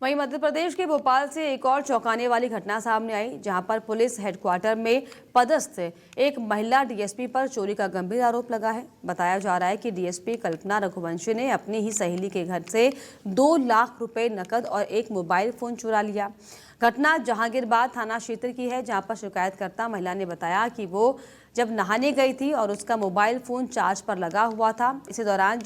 वहीं मध्य प्रदेश के भोपाल से एक और चौंकाने वाली घटना सामने आई, जहां पर पुलिस हेडक्वार्टर में पदस्थ एक महिला डीएसपी पर चोरी का गंभीर आरोप लगा है। बताया जा रहा है कि डीएसपी कल्पना रघुवंशी ने अपनी ही सहेली के घर से 2 लाख रुपए नकद और एक मोबाइल फोन चुरा लिया। घटना जहांगीरबाद थाना क्षेत्र की है, जहां पर शिकायतकर्ता महिला ने बताया कि वो जब नहाने गई थी और उसका मोबाइल फोन चार्ज पर लगा हुआ था। इसी दौरान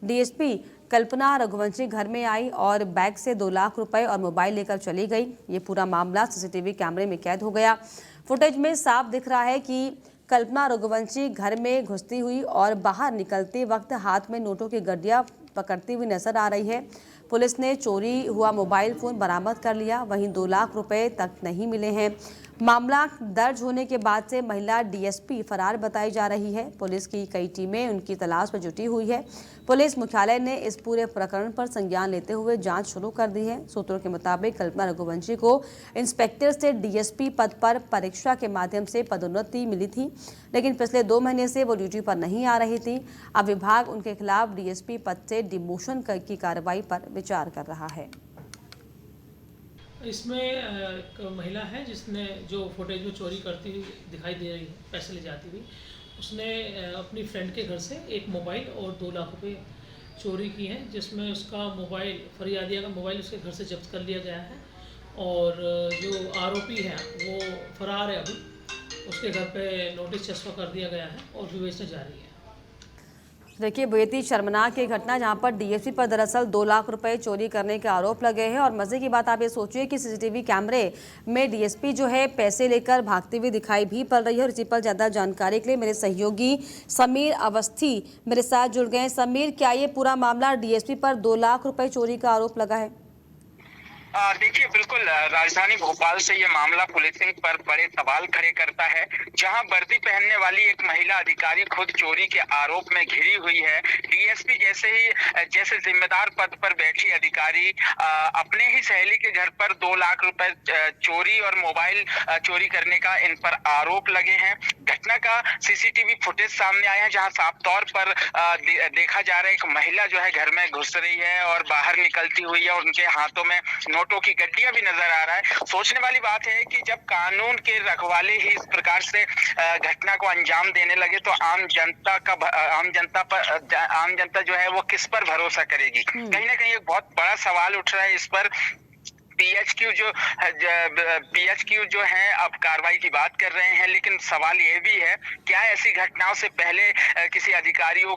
डीएसपी कल्पना रघुवंशी घर में आई और बैग से 2 लाख रुपए और मोबाइल लेकर चली गई। ये पूरा मामला सीसीटीवी कैमरे में कैद हो गया। फुटेज में साफ दिख रहा है कि कल्पना रघुवंशी घर में घुसती हुई और बाहर निकलते वक्त हाथ में नोटों की गड्डियां पकड़ती हुई नजर आ रही है। पुलिस ने चोरी हुआ मोबाइल फोन बरामद कर लिया, वहीं 2 लाख रुपए तक नहीं मिले हैं। मामला दर्ज होने के बाद से महिला डीएसपी फरार बताई जा रही है। पुलिस की कई टीमें उनकी तलाश में जुटी हुई है। पुलिस मुख्यालय ने इस पूरे प्रकरण पर संज्ञान लेते हुए जांच शुरू कर दी है। सूत्रों के मुताबिक कल्पना रघुवंशी को इंस्पेक्टर से डीएसपी पद पर परीक्षा के माध्यम से पदोन्नति मिली थी, लेकिन पिछले 2 महीने से वो ड्यूटी पर नहीं आ रही थी। अब विभाग उनके खिलाफ डीएसपी पद से डिमोशन की कार्रवाई पर विचार कर रहा है। इसमें एक महिला है जिसने जो फुटेज में चोरी करती हुई दिखाई दे रही है, पैसे ले जाती हुई, उसने अपनी फ्रेंड के घर से एक मोबाइल और 2 लाख रुपए चोरी की हैं, जिसमें उसका मोबाइल, फरियादिया का मोबाइल उसके घर से जब्त कर लिया गया है और जो आरोपी है वो फरार है। अभी उसके घर पे नोटिस चस्पा कर दिया गया है और विवेचना जारी है। देखिए, बेहद ही शर्मनाक ये घटना, जहां पर डीएसपी पर दरअसल 2 लाख रुपए चोरी करने के आरोप लगे हैं। और मजे की बात आप ये सोचिए कि सीसीटीवी कैमरे में डीएसपी पैसे लेकर भागती हुई दिखाई भी पड़ रही है। और इसी पर ज्यादा जानकारी के लिए मेरे सहयोगी समीर अवस्थी मेरे साथ जुड़ गए हैं। समीर, क्या ये पूरा मामला डीएसपी पर 2 लाख रुपए चोरी का आरोप लगा है? देखिए, बिल्कुल राजधानी भोपाल से ये मामला पुलिसिंग पर बड़े सवाल खड़े करता है, जहां वर्दी पहनने वाली एक महिला अधिकारी खुद चोरी के आरोप में घिरी हुई है। डीएसपी जैसे जिम्मेदार पद पर बैठी अधिकारी अपने ही सहेली के घर पर 2 लाख रुपए चोरी और मोबाइल चोरी करने का इन पर आरोप लगे हैं। घटना का सीसीटीवी फुटेज सामने आया है, जहां साफ तौर पर देखा जा रहा है एक महिला घर में घुस रही है और बाहर निकलती हुई है और उनके हाथों में नोटों की गड्डियां भी नजर आ रहा है। सोचने वाली बात है कि जब कानून के रखवाले ही इस प्रकार से घटना को अंजाम देने लगे तो आम जनता वो किस पर भरोसा करेगी। कहीं ना कहीं एक बहुत बड़ा सवाल उठ रहा है इस पर। पीएचक्यू जो है अब कार्रवाई की बात कर रहे हैं, लेकिन सवाल ये भी है, क्या ऐसी घटनाओं से पहले किसी अधिकारियों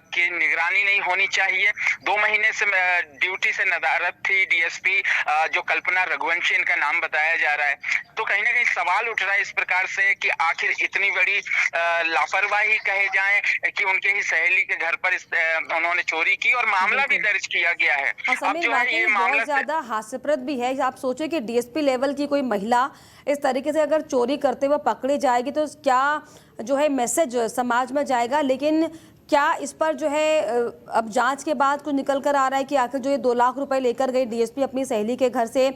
की निगरानी नहीं होनी चाहिए? 2 महीने से ड्यूटी से नदारद थी डीएसपी जो कल्पना रघुवंशी इनका नाम बताया जा रहा है। तो कहीं ना कहीं सवाल उठ रहा है इस प्रकार से कि आखिर इतनी बड़ी लापरवाही कहे जाए कि उनके ही सहेली के घर पर उन्होंने चोरी की और मामला भी दर्ज किया गया है। अब जो है ये बहुत ज्यादा हास्यप्रद भी है। आप सोचे कि डीएसपी लेवल की कोई महिला इस तरीके से अगर चोरी करते हुए पकड़ी जाएगी तो क्या मैसेज समाज में जाएगा। लेकिन क्या इस पर अब जांच के बाद कुछ निकल कर आ रहा है कि आखिर जो ये 2 लाख रुपए लेकर गई डीएसपी अपनी सहेली के घर से,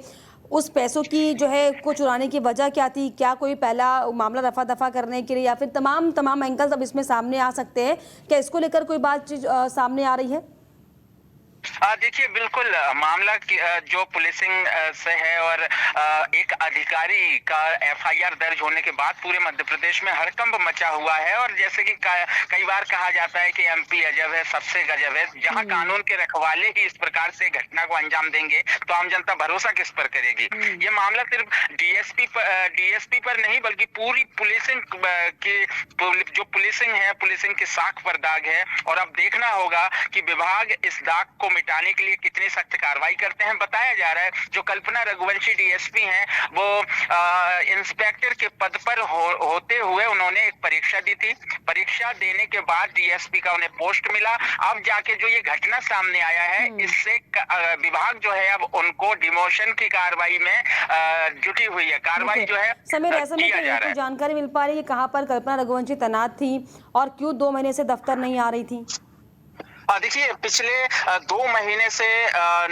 उस पैसों की को चुराने की वजह क्या थी? क्या कोई पहला मामला रफा दफा करने के लिए, या फिर तमाम एंगल्स अब इसमें सामने आ सकते हैं? क्या इसको लेकर कोई बात सामने आ रही है? देखिए, बिल्कुल मामला जो पुलिसिंग से है और एक अधिकारी का एफआईआर दर्ज होने के बाद पूरे मध्य प्रदेश में हड़कंप मचा हुआ है। और जैसे कि कई बार कहा जाता है कि एमपी अजब है, सबसे गजब है। जहां कानून के रखवाले ही इस प्रकार से घटना को अंजाम देंगे तो आम जनता भरोसा किस पर करेगी? ये मामला सिर्फ डीएसपी पर नहीं बल्कि पूरी पुलिसिंग की जो पुलिसिंग की साख पर दाग है। और अब देखना होगा कि विभाग इस दाग को मिटाने के लिए कितनी सख्त कार्रवाई करते हैं। बताया जा रहा है जो कल्पना रघुवंशी डीएसपी हैं वो इंस्पेक्टर के पद पर होते हुए उन्होंने एक परीक्षा दी थी। परीक्षा देने के बाद डीएसपी का उन्हें पोस्ट मिला। अब जाके जो ये घटना सामने आया है, इससे विभाग अब उनको डिमोशन की कार्रवाई में जुटी हुई है। कार्रवाई समीर, ऐसा में जानकारी मिल पा रही है कहाँ पर कल्पना रघुवंशी तैनात थी और क्यों 2 महीने से दफ्तर नहीं आ रही थी? देखिए पिछले 2 महीने से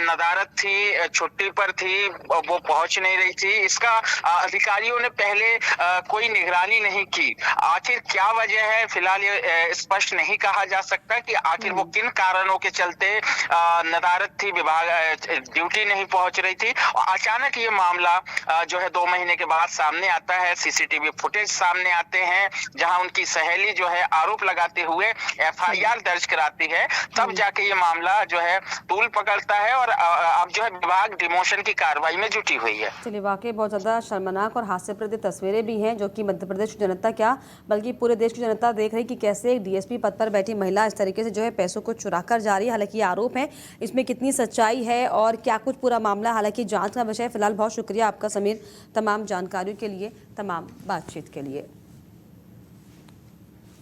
नदारद थी, छुट्टी पर थी, वो पहुंच नहीं रही थी। इसका अधिकारियों ने पहले कोई निगरानी नहीं की। आखिर क्या वजह है, फिलहाल ये स्पष्ट नहीं कहा जा सकता कि आखिर वो किन कारणों के चलते नदारद थी, विभाग ड्यूटी नहीं पहुंच रही थी। अचानक ये मामला जो है 2 महीने के बाद सामने आता है। सीसीटीवी फुटेज सामने आते हैं जहां उनकी सहेली जो है आरोप लगाते हुए FIR दर्ज कराती है, तब जाके ये मामला जो है तूल पकड़ता है और अब जो है विभाग डिमोशन की कार्रवाई में जुटी हुई है। चलिए, वाकई बहुत ज़्यादा शर्मनाक और हास्यप्रद तस्वीरें भी हैं जो कि मध्य प्रदेश की जनता क्या बल्कि पूरे देश की जनता देख रही कि कैसे एक DSP पद पर बैठी महिला इस तरीके से जो है पैसों को चुरा कर जा रही है। हालांकि ये आरोप है, इसमें कितनी सच्चाई है और क्या कुछ पूरा मामला हालांकि जाँच का विषय। फिलहाल बहुत शुक्रिया आपका समीर, तमाम जानकारियों के लिए, तमाम बातचीत के लिए।